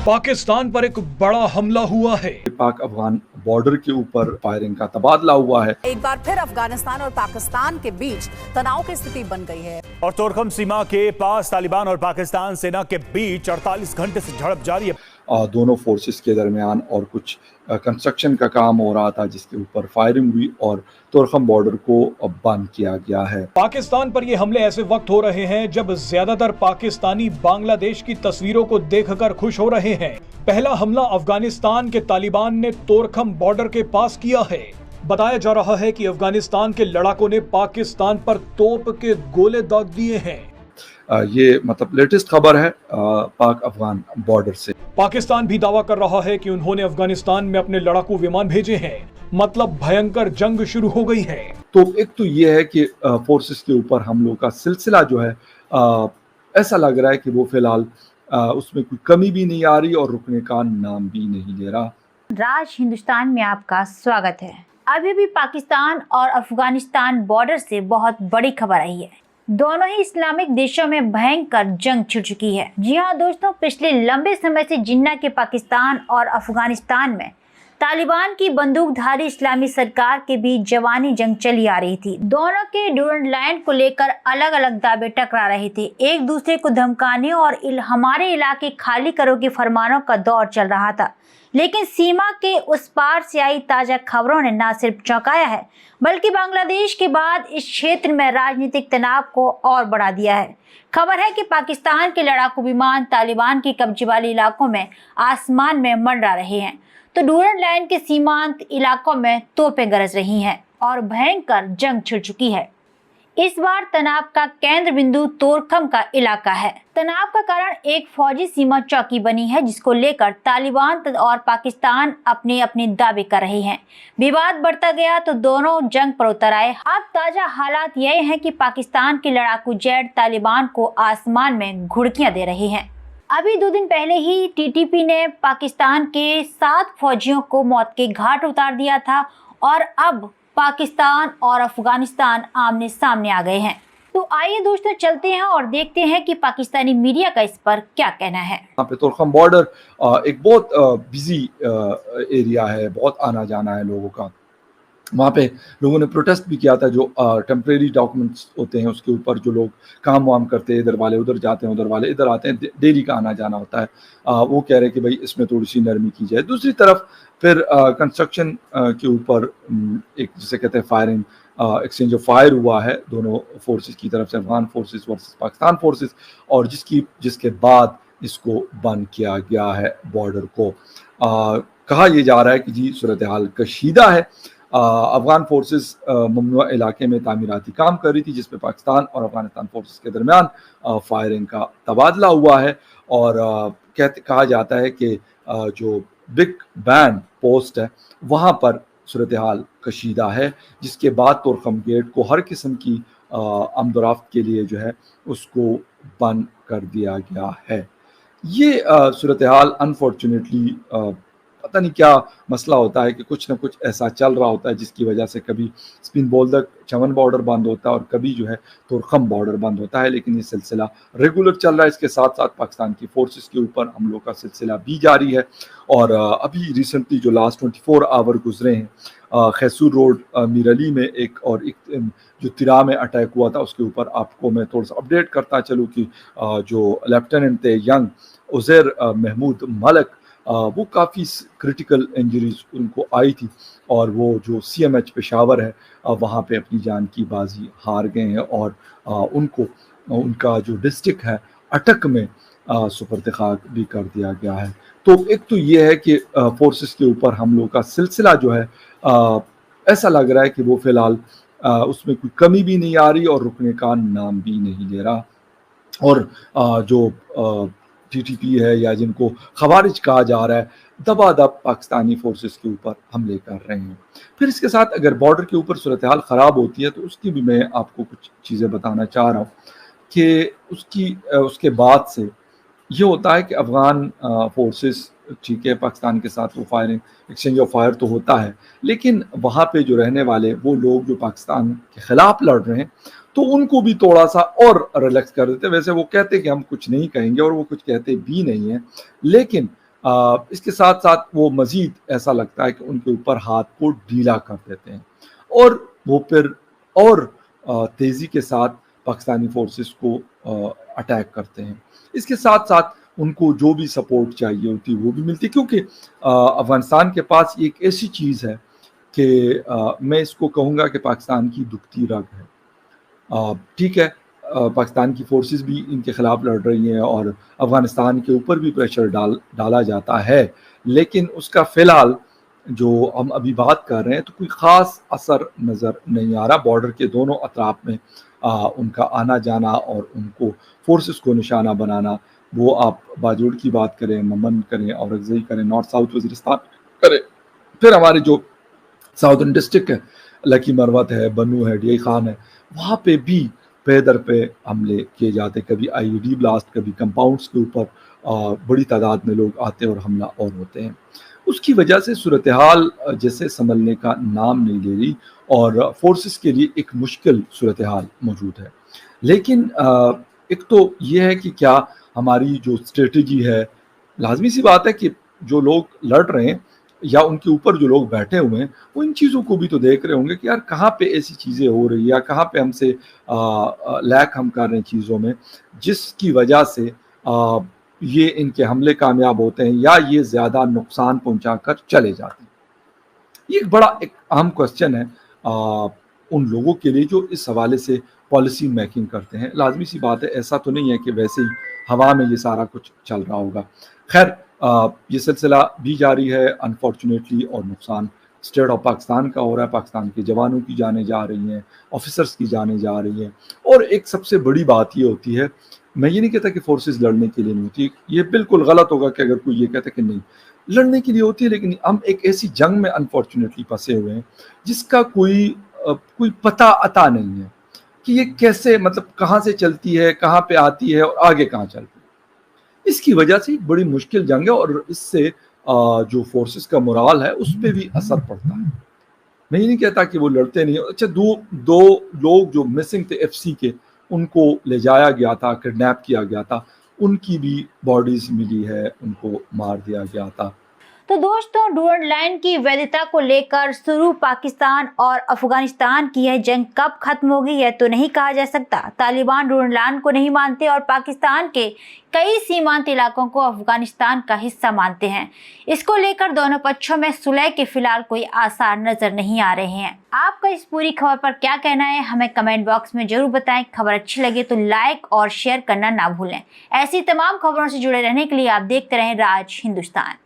पाकिस्तान पर एक बड़ा हमला हुआ है। पाक अफगान बॉर्डर के ऊपर फायरिंग का तबादला हुआ है। एक बार फिर अफगानिस्तान और पाकिस्तान के बीच तनाव की स्थिति बन गई है और तोरखम सीमा के पास तालिबान और पाकिस्तान सेना के बीच 48 घंटे से झड़प जारी है। दोनों फोर्सेस के दरमियान और कुछ कंस्ट्रक्शन का काम हो रहा था जिसके ऊपर फायरिंग हुई और तोरखम बॉर्डर को बंद किया गया है। पाकिस्तान पर ये हमले ऐसे वक्त हो रहे हैं जब ज्यादातर पाकिस्तानी बांग्लादेश की तस्वीरों को देखकर खुश हो रहे हैं। पहला हमला अफगानिस्तान के तालिबान ने तोरखम बॉर्डर के पास किया है। बताया जा रहा है कि अफगानिस्तान के लड़ाकों ने पाकिस्तान पर तोप के गोले दाग दिए हैं। ये मतलब लेटेस्ट खबर है पाक अफगान बॉर्डर से। पाकिस्तान भी दावा कर रहा है कि उन्होंने अफगानिस्तान में अपने लड़ाकू विमान भेजे हैं, मतलब भयंकर जंग शुरू हो गई है। तो एक तो ये है कि फोर्सेस के ऊपर हमलों का सिलसिला जो है ऐसा लग रहा है कि वो फिलहाल उसमें कोई कमी भी नहीं आ रही और रुकने का नाम भी नहीं ले रहा। राज हिंदुस्तान में आपका स्वागत है। अभी भी पाकिस्तान और अफगानिस्तान बॉर्डर से बहुत बड़ी खबर आई है। दोनों ही इस्लामिक देशों में भयंकर जंग छिड़ चुकी है। जी हाँ दोस्तों, पिछले लंबे समय से जिन्ना के पाकिस्तान और अफगानिस्तान में तालिबान की बंदूकधारी इस्लामी सरकार के बीच जवानी जंग चली आ रही थी। दोनों के ड्यूरेंट लाइन को लेकर अलग अलग दावे टकरा रहे थे। एक दूसरे को धमकाने और हमारे इलाके खाली करो के फरमानों का दौर चल रहा था। लेकिन सीमा के उस पार से आई ताजा खबरों ने न सिर्फ चौंकाया है बल्कि बांग्लादेश के बाद इस क्षेत्र में राजनीतिक तनाव को और बढ़ा दिया है। खबर है कि पाकिस्तान के लड़ाकू विमान तालिबान के कब्जे वाले इलाकों में आसमान में मंडरा रहे हैं, तो ड्यूरेंट लाइन के सीमांत इलाकों में तोपें गरज रही हैं और भयंकर जंग छिड़ चुकी है। इस बार तनाव का केंद्र बिंदु तोरखम का इलाका है। तनाव का कारण एक फौजी सीमा चौकी बनी है जिसको लेकर तालिबान और पाकिस्तान अपने अपने दावे कर रहे हैं। विवाद बढ़ता गया तो दोनों जंग पर उतर आए। अब ताजा हालात यह हैं कि पाकिस्तान के लड़ाकू जेट तालिबान को आसमान में घुड़कियां दे रहे हैं। अभी 2 दिन पहले ही टीटीपी ने पाकिस्तान के 7 फौजियों को मौत के घाट उतार दिया था और अब पाकिस्तान और अफगानिस्तान आमने सामने आ गए हैं। तो आइए दोस्तों चलते हैं और देखते हैं कि पाकिस्तानी मीडिया का इस पर क्या कहना है। यहाँ पे तोरखम बॉर्डर एक बहुत बिजी एरिया है, बहुत आना जाना है लोगों का। वहाँ पे लोगों ने प्रोटेस्ट भी किया था। जो टेम्परेरी डॉक्यूमेंट्स होते हैं उसके ऊपर जो लोग काम वाम करते हैं, इधर वाले उधर जाते हैं, उधर वाले इधर आते हैं, डेली का आना जाना होता है। वो कह रहे हैं कि भाई इसमें थोड़ी सी नरमी की जाए। दूसरी तरफ फिर कंस्ट्रक्शन के ऊपर एक जिसे कहते हैं फायरिंग, एक्सचेंज ऑफ फायर हुआ है दोनों फोर्सेस की तरफ से, Afghan forces versus Pakistan forces, और जिसके बाद इसको बंद किया गया है बॉर्डर को। कहा यह जा रहा है कि जी सूरत हाल कशीदा है। अफगान फोर्सेस ममनुआ इलाके में तामीराती काम कर रही थी जिसपे पाकिस्तान और अफगानिस्तान फोर्सेस के दरमियान फायरिंग का तबादला हुआ है और कहा जाता है कि जो बिग बैन पोस्ट है वहाँ पर सूरत हाल कशीदा है, जिसके बाद तोरखम गेट को हर किस्म की आमदोरफ्त के लिए जो है उसको बंद कर दिया गया है। ये सूरत हाल अनफॉर्चुनेटली पता नहीं क्या मसला होता है कि कुछ ना कुछ ऐसा चल रहा होता है जिसकी वजह से कभी स्पिन बोल्दक चमन बॉर्डर बंद होता है और कभी जो है तोरखम बॉर्डर बंद होता है, लेकिन ये सिलसिला रेगुलर चल रहा है। इसके साथ साथ पाकिस्तान की फोर्सेस के ऊपर हमलों का सिलसिला भी जारी है और अभी रिसेंटली जो लास्ट 24 आवर गुजरे हैं खैसूर रोड मीर अली में एक जो तिरा में अटैक हुआ था उसके ऊपर आपको मैं थोड़ा सा अपडेट करता चलूँ कि जो लेफ्टिनेंट थे यंग उज़ैर महमूद मलक, वो काफ़ी क्रिटिकल इंजरीज उनको आई थी और वो जो CMH पेशावर है वहाँ पे अपनी जान की बाजी हार गए हैं और उनका जो डिस्ट्रिक्ट है अटक में सुपर्द खाक भी कर दिया गया है। तो एक तो ये है कि फोर्सेस के ऊपर हमलों का सिलसिला जो है ऐसा लग रहा है कि वो फिलहाल उसमें कोई कमी भी नहीं आ रही और रुकने का नाम भी नहीं ले रहा। और जो TTP है या जिनको खवारिज कहा जा रहा है दबादब पाकिस्तानी फोर्सेस के ऊपर हमले कर रहे हैं। फिर इसके साथ अगर बॉर्डर के ऊपर सूरत हाल ख़राब होती है तो उसकी भी मैं आपको कुछ चीज़ें बताना चाह रहा हूँ कि उसके बाद से ये होता है कि अफगान फोर्सेस ठीक है पाकिस्तान के साथ वो फायरिंग एक्सचेंज ऑफ फायर तो होता है, लेकिन वहाँ पे जो रहने वाले वो लोग जो पाकिस्तान के ख़िलाफ़ लड़ रहे हैं तो उनको भी थोड़ा सा और रिलैक्स कर देते। वैसे वो कहते कि हम कुछ नहीं कहेंगे और वो कुछ कहते भी नहीं हैं, लेकिन اس کے ساتھ ساتھ وہ مزید ایسا لگتا ہے کہ ان کے اوپر ہاتھ کو ڈھیلا کر دیتے ہیں اور وہ پھر اور تیزی کے ساتھ پاکستانی فورسز کو اٹیک کرتے ہیں. اس کے ساتھ ساتھ ان کو جو بھی سپورٹ چاہیے ہوتی وہ بھی ملتی ہے، کیونکہ افغانستان کے پاس ایک ایسی چیز ہے کہ میں اس کو کہوں گا کہ پاکستان کی دکھتی رگ ہے. ٹھیک ہے، پاکستان کی فورسز بھی ان کے خلاف لڑ رہی ہیں اور افغانستان کے اوپر بھی پریشر ڈالا جاتا ہے، لیکن اس کا فی الحال جو ہم ابھی بات کر رہے ہیں تو کوئی خاص اثر نظر نہیں آ رہا. بارڈر کے دونوں اطراف میں ان کا آنا جانا اور ان کو فورسز کو نشانہ بنانا، وہ آپ باجوڑ کی بات کریں، ممن کریں، اورگزئی کریں، نارتھ ساؤتھ وزیرستان کریں، پھر ہمارے جو ساؤدرن ڈسٹرکٹ ہے، لکی مروت ہے، بنو ہے، ڈی خان ہے، وہاں پہ بھی پہ در پہ حملے کیے جاتے، کبھی آئی ای ڈی بلاسٹ، کبھی کمپاؤنڈس کے اوپر بڑی تعداد میں لوگ آتے اور حملہ اور ہوتے ہیں. اس کی وجہ سے صورتحال جیسے سنبھلنے کا نام نہیں لے رہی اور فورسز کے لیے ایک مشکل صورتحال موجود ہے. لیکن ایک تو یہ ہے کہ کیا ہماری جو اسٹریٹجی ہے، لازمی سی بات ہے کہ جو لوگ لڑ رہے ہیں یا ان کے اوپر جو لوگ بیٹھے ہوئے ہیں وہ ان چیزوں کو بھی تو دیکھ رہے ہوں گے کہ یار کہاں پہ ایسی چیزیں ہو رہی ہیں یا کہاں پہ ہم سے لیک ہم کر رہے ہیں چیزوں میں، جس کی وجہ سے یہ ان کے حملے کامیاب ہوتے ہیں یا یہ زیادہ نقصان پہنچا کر چلے جاتے ہیں. یہ ایک بڑا ایک اہم کوسچن ہے ان لوگوں کے لیے جو اس حوالے سے پالیسی میکنگ کرتے ہیں. لازمی سی بات ہے، ایسا تو نہیں ہے کہ ویسے ہی ہوا میں یہ سارا کچھ چل رہا ہوگا. خیر، یہ سلسلہ بھی جاری ہے انفارچونیٹلی، اور نقصان اسٹیٹ آف پاکستان کا ہو رہا ہے. پاکستان کے جوانوں کی جانیں جا رہی ہیں، آفیسرز کی جانیں جا رہی ہیں. اور ایک سب سے بڑی بات یہ ہوتی ہے، میں یہ نہیں کہتا کہ فورسز لڑنے کے لیے نہیں ہوتی، یہ بالکل غلط ہوگا کہ اگر کوئی یہ کہتا کہ نہیں لڑنے کے لیے ہوتی ہے، لیکن ہم ایک ایسی جنگ میں انفارچونیٹلی پھنسے ہوئے ہیں جس کا کوئی پتہ عطا نہیں ہے کہ یہ کیسے، مطلب کہاں سے چلتی ہے، کہاں پہ آتی ہے اور آگے کہاں چلتی ہے. اس کی وجہ سے ایک بڑی مشکل جنگ ہے اور اس سے جو فورسز کا مورال ہے اس پہ بھی اثر پڑتا ہے. میں یہ نہیں کہتا کہ وہ لڑتے نہیں. اچھا، دو لوگ جو مسنگ تھے ایف سی کے، ان کو لے جایا گیا تھا، کڈنیپ کیا گیا تھا، ان کی بھی باڈیز ملی ہے، ان کو مار دیا گیا تھا. تو دوستوں، ڈورنڈ لائن کی ویدتا کو لے کر شروع پاکستان اور افغانستان کی یہ جنگ کب ختم ہوگی یہ تو نہیں کہا جا سکتا. طالبان ڈورنڈ لائن کو نہیں مانتے اور پاکستان کے کئی سیمانت علاقوں کو افغانستان کا حصہ مانتے ہیں. اس کو لے کر دونوں پچھوں میں صلح کے فی الحال کوئی آثار نظر نہیں آ رہے ہیں. آپ کا اس پوری خبر پر کیا کہنا ہے ہمیں کمنٹ باکس میں ضرور بتائیں. خبر اچھی لگے تو لائک اور شیئر کرنا نہ بھولیں. ایسی تمام خبروں سے جڑے رہنے کے لیے آپ دیکھتے رہیں راج ہندوستان.